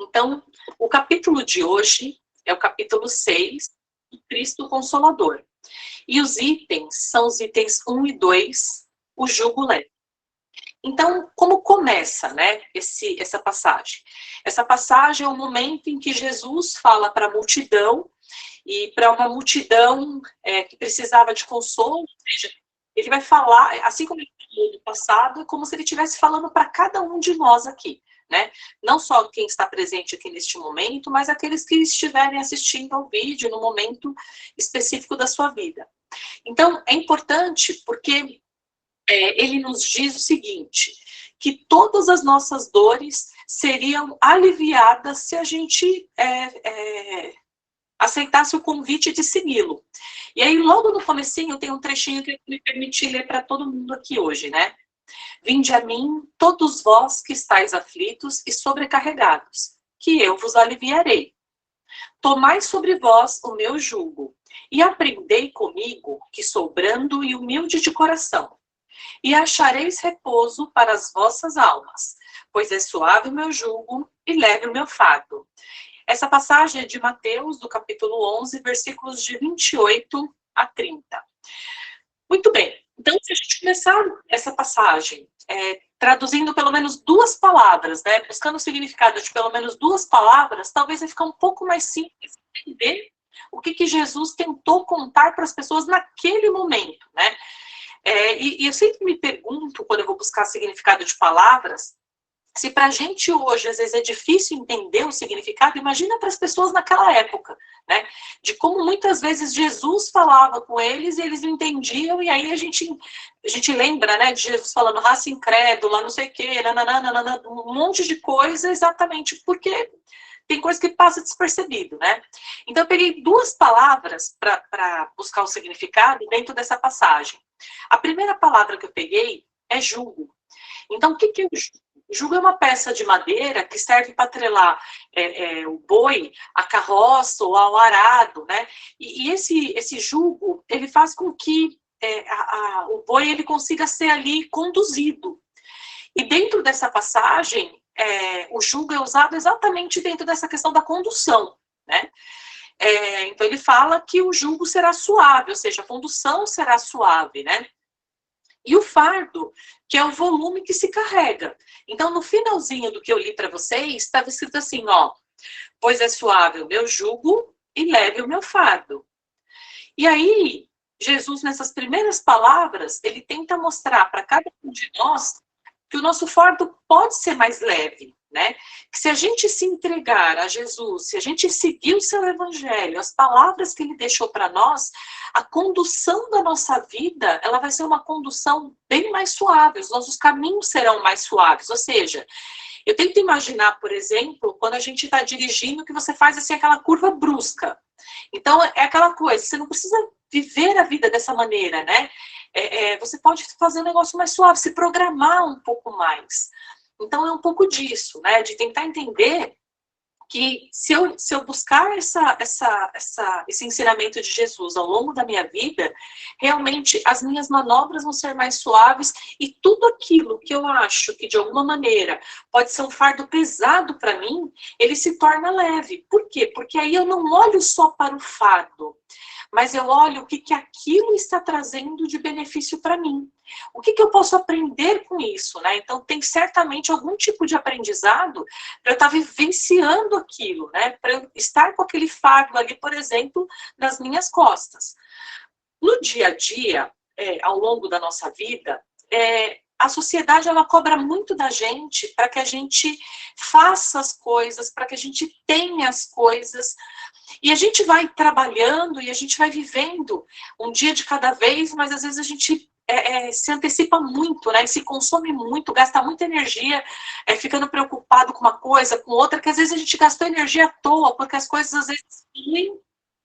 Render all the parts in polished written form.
Então, o capítulo de hoje é o capítulo 6, do Cristo Consolador. E os itens são os itens 1 e 2, o jugo leve. Então, como começa, né, essa passagem? Essa passagem é o momento em que Jesus fala para a multidão, e para uma multidão que precisava de consolo, ou seja, ele vai falar, assim como ele falou no passado, é como se ele estivesse falando para cada um de nós aqui, né? Não só quem está presente aqui neste momento, mas aqueles que estiverem assistindo ao vídeo no momento específico da sua vida. Então, é importante porque ele nos diz o seguinte, que todas as nossas dores seriam aliviadas se a gente aceitasse o convite de segui-lo. E aí, logo no comecinho, tem um trechinho que eu me permiti ler para todo mundo aqui hoje, né? Vinde a mim, todos vós que estáis aflitos e sobrecarregados, que eu vos aliviarei. Tomai sobre vós o meu jugo, e aprendei comigo, que sou brando e humilde de coração, e achareis repouso para as vossas almas, pois é suave o meu jugo e leve o meu fardo. Essa passagem é de Mateus, do capítulo 11, versículos de 28 a 30. Muito bem, então se a gente começar essa passagem traduzindo pelo menos duas palavras, né, buscando o significado de pelo menos duas palavras, talvez vai ficar um pouco mais simples entender o que Jesus tentou contar para as pessoas naquele momento, né? E eu sempre me pergunto, quando eu vou buscar significado de palavras, se para a gente hoje, às vezes, é difícil entender o significado, imagina para as pessoas naquela época, né? De como muitas vezes Jesus falava com eles e eles não entendiam, e aí a gente lembra, né, de Jesus falando raça incrédula, não sei o quê, nananana, um monte de coisa, exatamente porque tem coisa que passa despercebido, né? Então eu peguei duas palavras para buscar o significado dentro dessa passagem. A primeira palavra que eu peguei é jugo. Então, o que é o jugo? O jugo é uma peça de madeira que serve para atrelar o boi, a carroça ou ao arado, né? E esse jugo, ele faz com que o boi ele consiga ser ali conduzido. E dentro dessa passagem, o jugo é usado exatamente dentro dessa questão da condução, né? Então ele fala que o jugo será suave, ou seja, a condução será suave, né? E o fardo, que é o volume que se carrega. Então, no finalzinho do que eu li para vocês, estava escrito assim, ó, pois é suave o meu jugo e leve o meu fardo. E aí, Jesus, nessas primeiras palavras, ele tenta mostrar para cada um de nós que o nosso fardo pode ser mais leve, né? Que se a gente se entregar a Jesus, se a gente seguir o seu evangelho, as palavras que ele deixou para nós, a condução da nossa vida, ela vai ser uma condução bem mais suave, os nossos caminhos serão mais suaves, ou seja, eu tento imaginar, por exemplo, quando a gente está dirigindo, que você faz assim aquela curva brusca. Então, é aquela coisa, você não precisa viver a vida dessa maneira, né? Você pode fazer um negócio mais suave, se programar um pouco mais. Então, é um pouco disso, né? De tentar entender que se eu buscar esse ensinamento de Jesus ao longo da minha vida, realmente as minhas manobras vão ser mais suaves e tudo aquilo que eu acho que de alguma maneira pode ser um fardo pesado para mim, ele se torna leve. Por quê? Porque aí eu não olho só para o fardo, mas eu olho o que aquilo está trazendo de benefício para mim. O que eu posso aprender com isso, né? Então, tem certamente algum tipo de aprendizado para eu estar vivenciando aquilo, né? Para eu estar com aquele fardo ali, por exemplo, nas minhas costas. No dia a dia, ao longo da nossa vida, a sociedade ela cobra muito da gente para que a gente faça as coisas, para que a gente tenha as coisas. E a gente vai trabalhando e a gente vai vivendo um dia de cada vez, mas às vezes a gente se antecipa muito, né? E se consome muito, gasta muita energia ficando preocupado com uma coisa, com outra, que às vezes a gente gastou energia à toa, porque as coisas às vezes fluem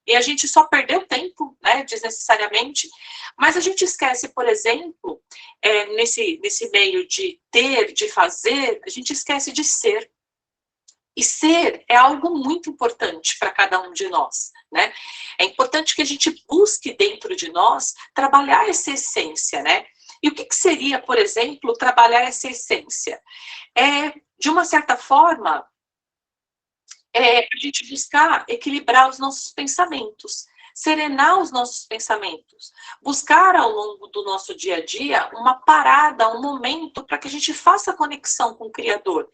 e a gente só perdeu tempo, né, desnecessariamente. Mas a gente esquece, por exemplo, nesse meio de ter, de fazer, a gente esquece de ser. E ser é algo muito importante para cada um de nós, né? É importante que a gente busque dentro de nós trabalhar essa essência, né? E o que seria, por exemplo, trabalhar essa essência? De uma certa forma, a gente buscar equilibrar os nossos pensamentos, serenar os nossos pensamentos, buscar ao longo do nosso dia a dia uma parada, um momento para que a gente faça conexão com o Criador.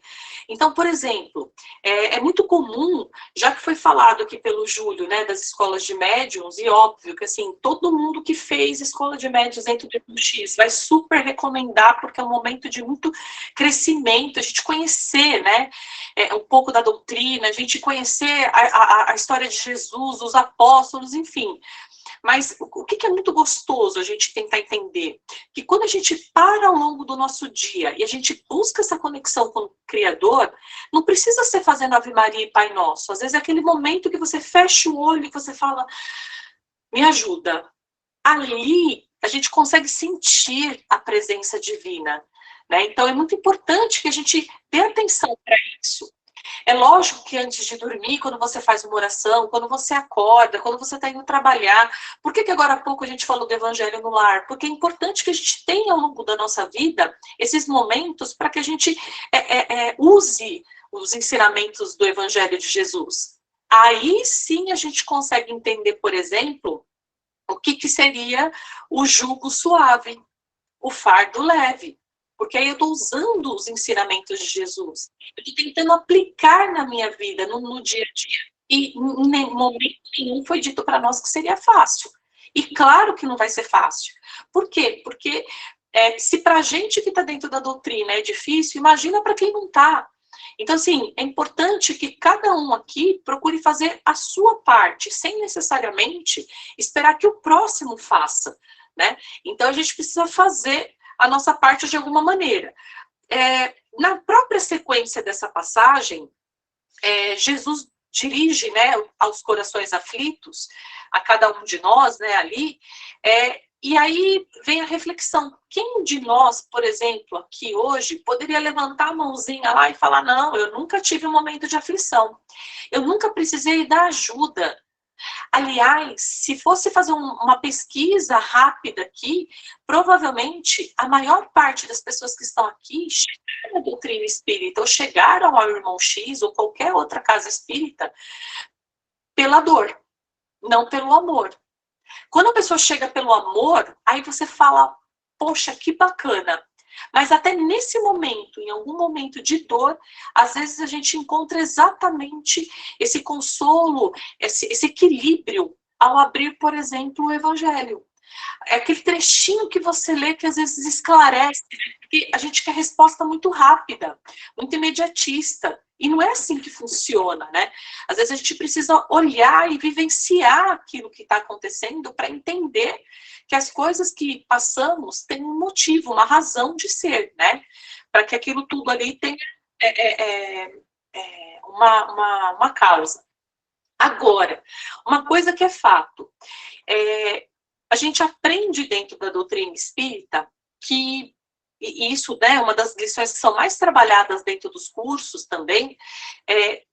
Então, por exemplo, é muito comum, já que foi falado aqui pelo Júlio, né, das escolas de médiuns, e óbvio que assim, todo mundo que fez escola de médiuns dentro do X vai super recomendar, porque é um momento de muito crescimento, a gente conhecer, né, um pouco da doutrina, a gente conhecer a história de Jesus, os apóstolos, enfim. Mas o que é muito gostoso a gente tentar entender? Que quando a gente para ao longo do nosso dia e a gente busca essa conexão com o Criador, não precisa ser fazendo Ave Maria e Pai Nosso. Às vezes é aquele momento que você fecha o olho e você fala, me ajuda. Ali a gente consegue sentir a presença divina, né? Então é muito importante que a gente dê atenção para isso. É lógico que antes de dormir, quando você faz uma oração, quando você acorda, quando você está indo trabalhar, por que agora há pouco a gente falou do Evangelho no lar? Porque é importante que a gente tenha ao longo da nossa vida esses momentos para que a gente use os ensinamentos do Evangelho de Jesus. Aí sim a gente consegue entender, por exemplo, o que seria o jugo suave, o fardo leve. Porque aí eu estou usando os ensinamentos de Jesus. Eu estou tentando aplicar na minha vida, no dia a dia. E em momento nenhum foi dito para nós que seria fácil. E claro que não vai ser fácil. Por quê? Porque se para a gente que está dentro da doutrina é difícil, imagina para quem não está. Então, assim, é importante que cada um aqui procure fazer a sua parte, sem necessariamente esperar que o próximo faça, né? Então, a gente precisa fazer a nossa parte de alguma maneira. Na própria sequência dessa passagem, Jesus dirige, né, aos corações aflitos, a cada um de nós, né, ali, e aí vem a reflexão, quem de nós, por exemplo, aqui hoje, poderia levantar a mãozinha lá e falar, não, eu nunca tive um momento de aflição, eu nunca precisei da ajuda. Aliás, se fosse fazer uma pesquisa rápida aqui, provavelmente a maior parte das pessoas que estão aqui chegaram à doutrina espírita, ou chegaram ao Irmão X, ou qualquer outra casa espírita, pela dor, não pelo amor. Quando a pessoa chega pelo amor, aí você fala, poxa, que bacana. Mas até nesse momento, em algum momento de dor, às vezes a gente encontra exatamente esse consolo, esse equilíbrio ao abrir, por exemplo, o Evangelho. É aquele trechinho que você lê que às vezes esclarece, porque a gente quer resposta muito rápida, muito imediatista. E não é assim que funciona, né? Às vezes a gente precisa olhar e vivenciar aquilo que está acontecendo para entender que as coisas que passamos têm um motivo, uma razão de ser, né? Para que aquilo tudo ali tenha uma causa. Agora, uma coisa que é fato, a gente aprende dentro da doutrina espírita que, e isso, né, uma das lições que são mais trabalhadas dentro dos cursos também,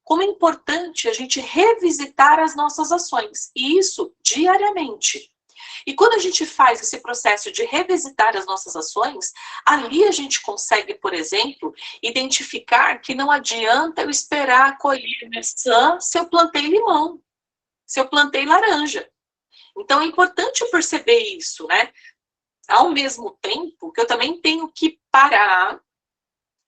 como é importante a gente revisitar as nossas ações, e isso diariamente. E quando a gente faz esse processo de revisitar as nossas ações, ali a gente consegue, por exemplo, identificar que não adianta eu esperar colher maçã se eu plantei limão, se eu plantei laranja. Então é importante perceber isso, né? Ao mesmo tempo que eu também tenho que parar,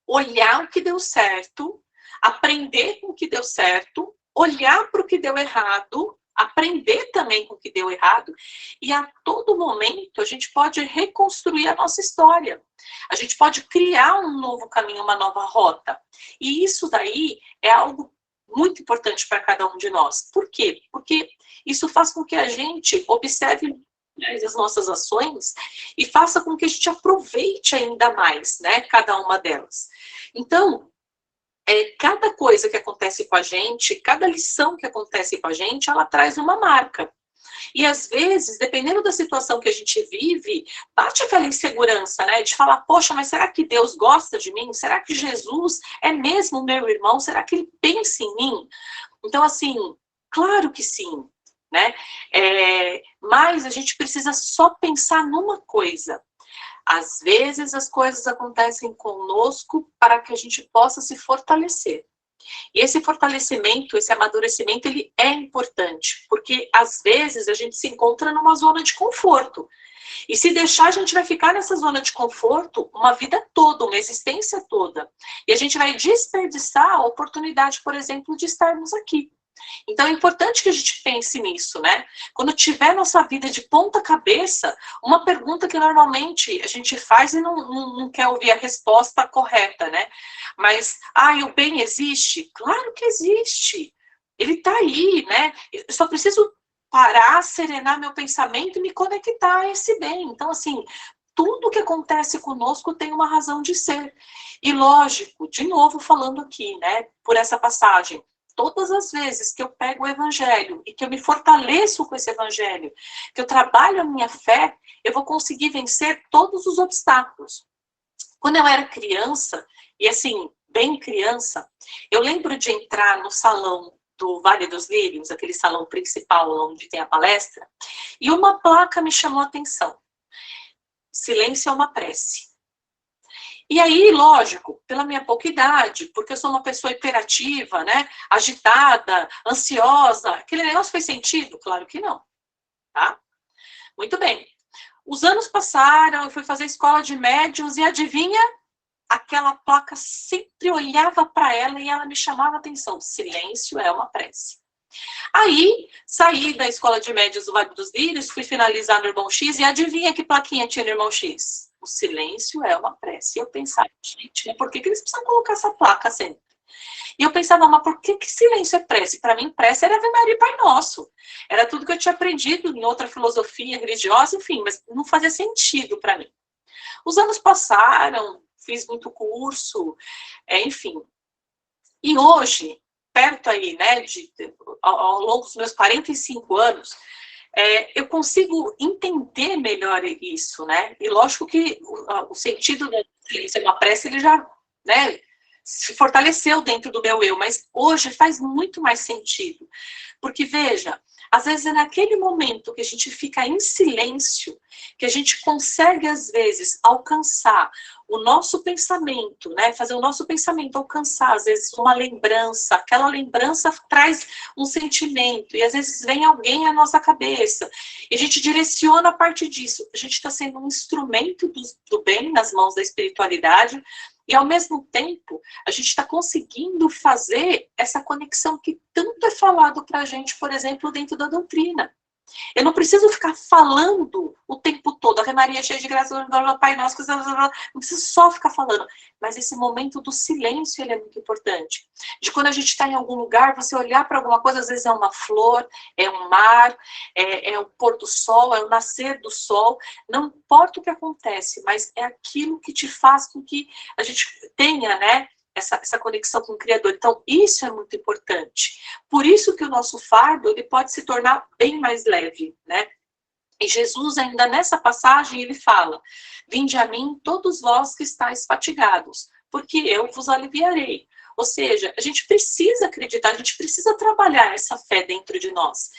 olhar o que deu certo, aprender com o que deu certo, olhar para o que deu errado, aprender também com o que deu errado, e a todo momento a gente pode reconstruir a nossa história. A gente pode criar um novo caminho, uma nova rota. E isso daí é algo muito importante para cada um de nós. Por quê? Porque isso faz com que a gente observe as nossas ações e faça com que a gente aproveite ainda mais, né, cada uma delas. Então, cada coisa que acontece com a gente, cada lição que acontece com a gente, ela traz uma marca. E às vezes, dependendo da situação que a gente vive, bate aquela insegurança, né? De falar, poxa, mas será que Deus gosta de mim? Será que Jesus é mesmo meu irmão? Será que ele pensa em mim? Então, assim, claro que sim, né? Mas a gente precisa só pensar numa coisa. Às vezes as coisas acontecem conosco para que a gente possa se fortalecer. E esse fortalecimento, esse amadurecimento, ele é importante, porque às vezes a gente se encontra numa zona de conforto. E se deixar, a gente vai ficar nessa zona de conforto uma vida toda, uma existência toda. E a gente vai desperdiçar a oportunidade, por exemplo, de estarmos aqui. Então é importante que a gente pense nisso, né? Quando tiver nossa vida de ponta cabeça, uma pergunta que normalmente a gente faz e não quer ouvir a resposta correta, né? Mas, o bem existe? Claro que existe. Ele está aí, né? Eu só preciso parar, serenar meu pensamento e me conectar a esse bem. Então, assim, tudo que acontece conosco tem uma razão de ser. E lógico, de novo falando aqui, né, por essa passagem, todas as vezes que eu pego o evangelho e que eu me fortaleço com esse evangelho, que eu trabalho a minha fé, eu vou conseguir vencer todos os obstáculos. Quando eu era criança, e assim, bem criança, eu lembro de entrar no salão do Vale dos Lírios, aquele salão principal onde tem a palestra, e uma placa me chamou a atenção. Silêncio é uma prece. E aí, lógico, pela minha pouca idade, porque eu sou uma pessoa hiperativa, né, agitada, ansiosa, aquele negócio fez sentido? Claro que não, tá? Muito bem. Os anos passaram, eu fui fazer escola de médiuns e adivinha? Aquela placa sempre olhava para ela e ela me chamava a atenção. Silêncio é uma prece. Aí, saí da escola de médiuns do Vale dos Lírios, fui finalizar no Irmão X e adivinha que plaquinha tinha no Irmão X? O silêncio é uma prece. E eu pensava, gente, por que eles precisam colocar essa placa sempre? E eu pensava, mas por que silêncio é prece? Para mim, prece era Ave Maria e Pai Nosso. Era tudo que eu tinha aprendido em outra filosofia religiosa, enfim, mas não fazia sentido para mim. Os anos passaram, fiz muito curso, enfim. E hoje, perto aí, né, ao longo dos meus 45 anos, eu consigo entender melhor isso, né? E lógico que o sentido da silêncio é uma prece, ele já, né, se fortaleceu dentro do meu eu, mas hoje faz muito mais sentido. Porque, veja, às vezes é naquele momento que a gente fica em silêncio que a gente consegue, às vezes, alcançar o nosso pensamento, né? Fazer o nosso pensamento alcançar, às vezes, uma lembrança. Aquela lembrança traz um sentimento e, às vezes, vem alguém à nossa cabeça. E a gente direciona a partir disso. A gente está sendo um instrumento do bem nas mãos da espiritualidade. E, ao mesmo tempo, a gente está conseguindo fazer essa conexão que tanto é falado para a gente, por exemplo, dentro da doutrina. Eu não preciso ficar falando o tempo todo, Ave Maria cheia de graça, Pai Nosso, não preciso só ficar falando. Mas esse momento do silêncio, ele é muito importante. De quando a gente está em algum lugar, você olhar para alguma coisa, às vezes é uma flor, é um mar, é o pôr do sol, é o nascer do sol. Não importa o que acontece, mas é aquilo que te faz com que a gente tenha, né, essa conexão com o Criador. Então, isso é muito importante. Por isso que o nosso fardo, ele pode se tornar bem mais leve, né? E Jesus, ainda nessa passagem, ele fala, vinde a mim todos vós que estáis fatigados, porque eu vos aliviarei. Ou seja, a gente precisa acreditar, a gente precisa trabalhar essa fé dentro de nós.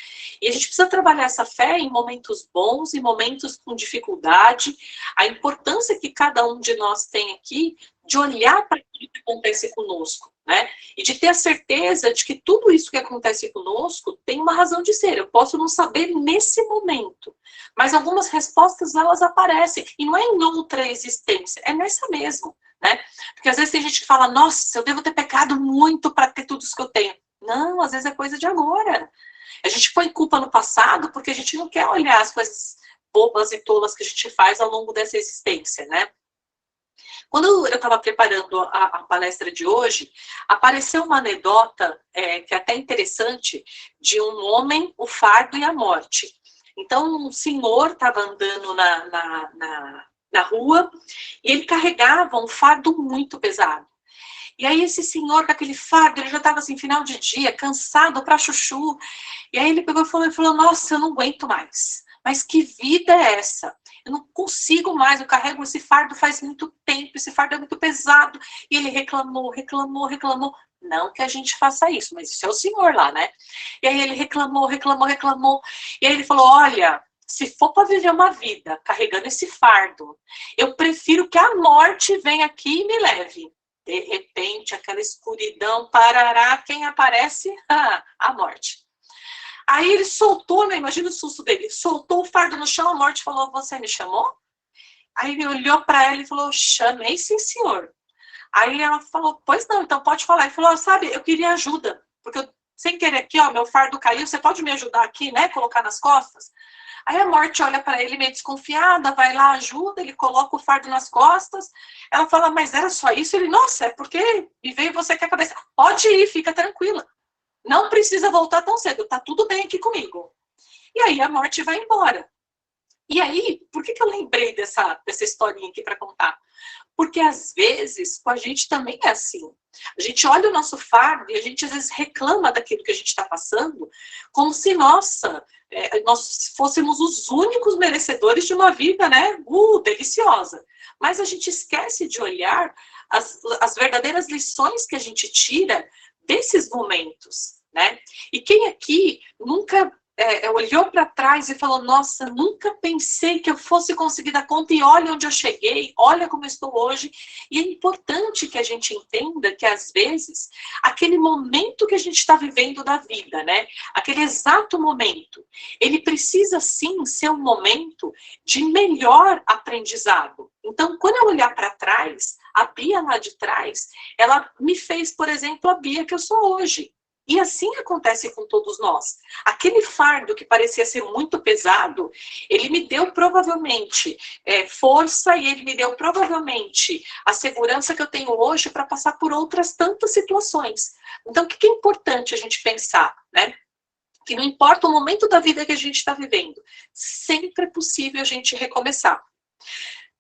E a gente precisa trabalhar essa fé em momentos bons, em momentos com dificuldade. A importância que cada um de nós tem aqui de olhar para aquilo que acontece conosco, né? E de ter a certeza de que tudo isso que acontece conosco tem uma razão de ser. Eu posso não saber nesse momento, mas algumas respostas, elas aparecem. E não é em outra existência, é nessa mesmo, né? Porque às vezes tem gente que fala, nossa, eu devo ter pecado muito para ter tudo isso que eu tenho. Não, às vezes é coisa de agora. A gente põe culpa no passado porque a gente não quer olhar as coisas bobas e tolas que a gente faz ao longo dessa existência, né? Quando eu estava preparando a palestra de hoje, apareceu uma anedota que é até interessante, de um homem, o fardo e a morte. Então, um senhor estava andando na rua e ele carregava um fardo muito pesado. E aí esse senhor com aquele fardo, ele já estava assim, final de dia, cansado pra chuchu. E aí ele pegou e falou, nossa, eu não aguento mais. Mas que vida é essa? Eu não consigo mais, eu carrego esse fardo faz muito tempo, esse fardo é muito pesado. E ele reclamou. Não que a gente faça isso, mas isso é o senhor lá, né? E aí ele reclamou. E aí ele falou, olha, se for para viver uma vida carregando esse fardo, eu prefiro que a morte venha aqui e me leve. De repente, aquela escuridão, parará, quem aparece? A morte. Aí ele soltou, né, imagina o susto dele, soltou o fardo no chão, a morte falou, você me chamou? Aí ele olhou para ela e falou, chamei sim, senhor. Aí ela falou, pois não, então pode falar. Ele falou, sabe, eu queria ajuda, porque eu, sem querer aqui, ó, meu fardo caiu, você pode me ajudar aqui, né, colocar nas costas? Aí a morte olha para ele meio desconfiada, vai lá, ajuda, ele coloca o fardo nas costas. Ela fala, mas era só isso? Ele, nossa, é porque me veio você que a cabeça. Pode ir, fica tranquila. Não precisa voltar tão cedo, tá tudo bem aqui comigo. E aí a morte vai embora. E aí, por que eu lembrei dessa historinha aqui para contar? Porque às vezes com a gente também é assim. A gente olha o nosso fardo e a gente às vezes reclama daquilo que a gente está passando, como se, nossa, nós fôssemos os únicos merecedores de uma vida, né, deliciosa. Mas a gente esquece de olhar as verdadeiras lições que a gente tira desses momentos, né? E quem aqui nunca olhou para trás e falou, nossa, nunca pensei que eu fosse conseguir dar conta e olha onde eu cheguei, olha como eu estou hoje. E é importante que a gente entenda que, às vezes, aquele momento que a gente está vivendo da vida, né? Aquele exato momento, ele precisa, sim, ser um momento de melhor aprendizado. Então, quando eu olhar para trás, a Bia lá de trás, ela me fez, por exemplo, a Bia que eu sou hoje. E assim acontece com todos nós. Aquele fardo que parecia ser muito pesado, ele me deu provavelmente força e ele me deu provavelmente a segurança que eu tenho hoje para passar por outras tantas situações. Então, o que é importante a gente pensar, né? Que não importa o momento da vida que a gente está vivendo, sempre é possível a gente recomeçar.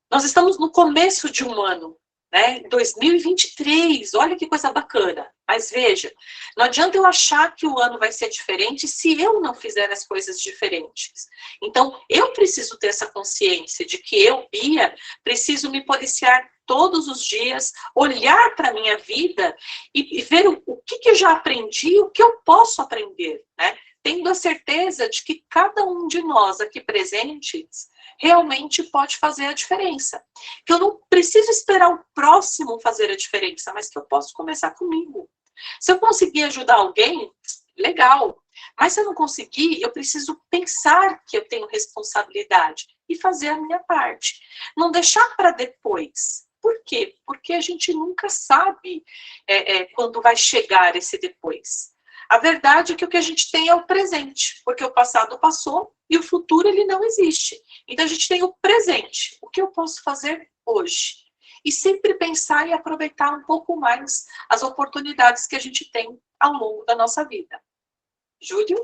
Nós estamos no começo de um ano, né? 2023, olha que coisa bacana. Mas veja, não adianta eu achar que o ano vai ser diferente se eu não fizer as coisas diferentes. Então, eu preciso ter essa consciência de que eu, Bia, preciso me policiar todos os dias, olhar para a minha vida e ver o que eu já aprendi, o que eu posso aprender, né? Tendo a certeza de que cada um de nós aqui presentes realmente pode fazer a diferença. Que eu não preciso esperar o próximo fazer a diferença, mas que eu posso começar comigo. Se eu conseguir ajudar alguém, legal. Mas se eu não conseguir, eu preciso pensar que eu tenho responsabilidade e fazer a minha parte. Não deixar para depois. Por quê? Porque a gente nunca sabe quando vai chegar esse depois. A verdade é que o que a gente tem é o presente, porque o passado passou e o futuro ele não existe. Então a gente tem o presente. O que eu posso fazer hoje? E sempre pensar e aproveitar um pouco mais as oportunidades que a gente tem ao longo da nossa vida. Júlio?